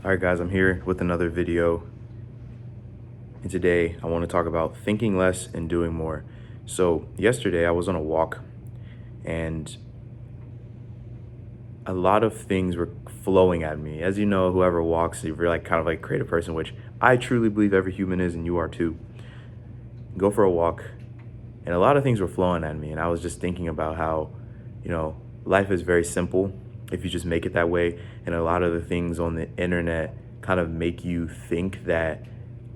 All right, guys, I'm here with another video. And today I want to talk about thinking less and doing more. So yesterday I was on a walk and a lot of things were flowing at me. As you know, whoever walks, if you're like kind of like a creative person, which I truly believe every human is, and you are too, go for a walk. And a lot of things were flowing at me. And I was just thinking about how, life is very simple if you just make it that way. And a lot of the things on the internet kind of make you think that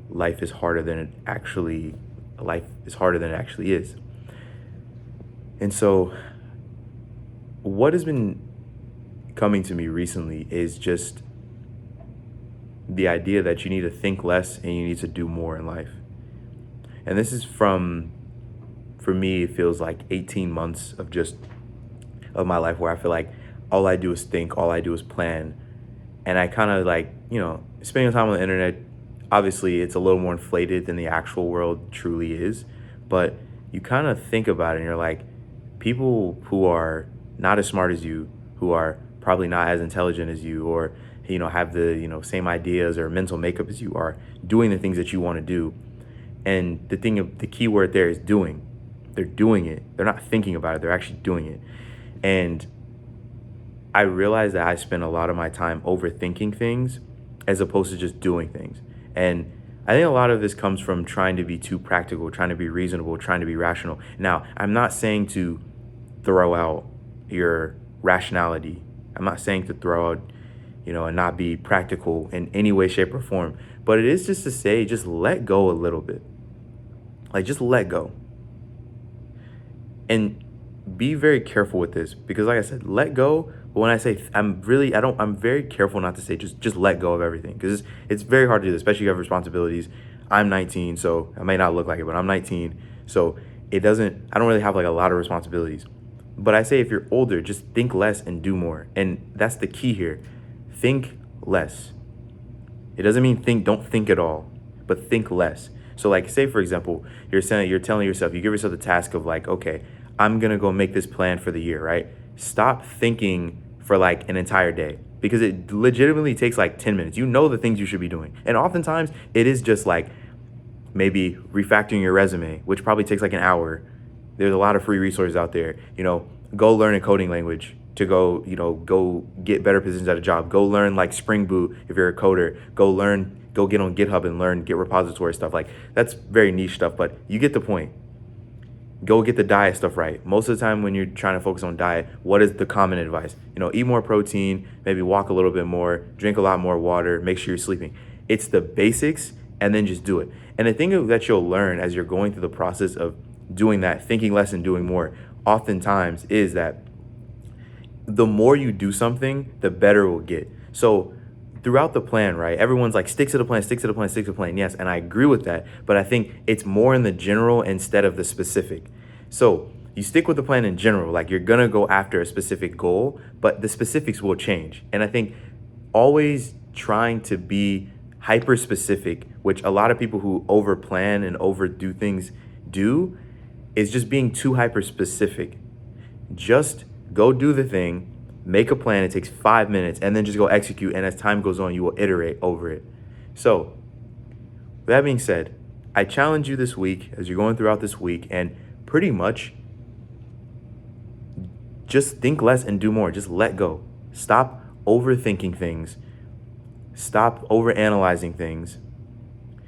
life is harder than it actually life is harder than it actually is. And so what has been coming to me recently is just the idea that you need to think less and you need to do more in life. And this is for me, it feels like 18 months of my life where I feel like all I do is think, all I do is plan. And I kind of like, spending time on the internet, obviously it's a little more inflated than the actual world truly is. But you kind of think about it and you're like, people who are not as smart as you, who are probably not as intelligent as you, or, have the, same ideas or mental makeup as you are, doing the things that you want to do. And the key word there is doing. They're doing it. They're not thinking about it. They're actually doing it. And I realized that I spend a lot of my time overthinking things as opposed to just doing things. And I think a lot of this comes from trying to be too practical, trying to be reasonable, trying to be rational. Now, I'm not saying to throw out your rationality. I'm not saying to throw out, and not be practical in any way, shape, or form. But it is just to say, just let go a little bit. Like, just let go. And be very careful with this because, like I said, let go. But when I say I'm very careful not to say just let go of everything because it's very hard to do this, especially if you have responsibilities. I'm 19, so I may not look like it, but I'm 19. So I don't really have like a lot of responsibilities. But I say if you're older, just think less and do more. And that's the key here. Think less. It doesn't mean don't think at all, but think less. So like say for example, you're telling yourself, you give yourself the task of like, okay, I'm gonna go make this plan for the year, right? Stop thinking for like an entire day because it legitimately takes like 10 minutes. You know the things you should be doing. And oftentimes it is just like maybe refactoring your resume, which probably takes like an hour. There's a lot of free resources out there. Go learn a coding language to go get better positions at a job. Go learn like Spring Boot if you're a coder. Go get on GitHub and learn Git repository stuff. Like that's very niche stuff, but you get the point. Go get the diet stuff right. Most of the time when you're trying to focus on diet, what is the common advice? Eat more protein, maybe walk a little bit more, drink a lot more water, make sure you're sleeping. It's the basics and then just do it. And the thing that you'll learn as you're going through the process of doing that, thinking less and doing more, oftentimes is that the more you do something, the better it will get. So throughout the plan, right, everyone's like, stick to the plan, stick to the plan, stick to the plan. Yes, and I agree with that. But I think it's more in the general instead of the specific. So you stick with the plan in general, like you're going to go after a specific goal, but the specifics will change. And I think always trying to be hyper specific, which a lot of people who over plan and overdo things do, is just being too hyper specific. Just go do the thing, make a plan. It takes 5 minutes and then just go execute. And as time goes on, you will iterate over it. So with that being said, I challenge you this week as you're going throughout this week and pretty much just think less and do more. Just let go. Stop overthinking things. Stop overanalyzing things.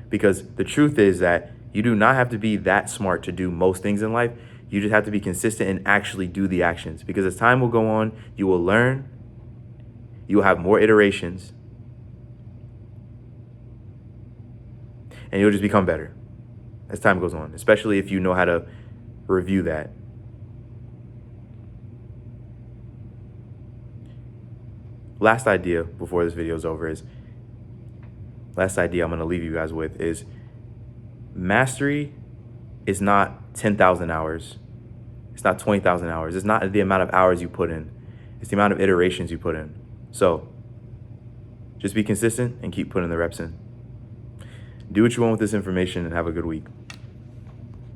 Because the truth is that you do not have to be that smart to do most things in life. You just have to be consistent and actually do the actions. Because as time will go on, you will learn. You will have more iterations. And you'll just become better as time goes on, especially if you know how to review that. Last idea before this video is over last idea I'm going to leave you guys with is mastery is not 10,000 hours. It's not 20,000 hours. It's not the amount of hours you put in. It's the amount of iterations you put in. So just be consistent and keep putting the reps in. Do what you want with this information and have a good week.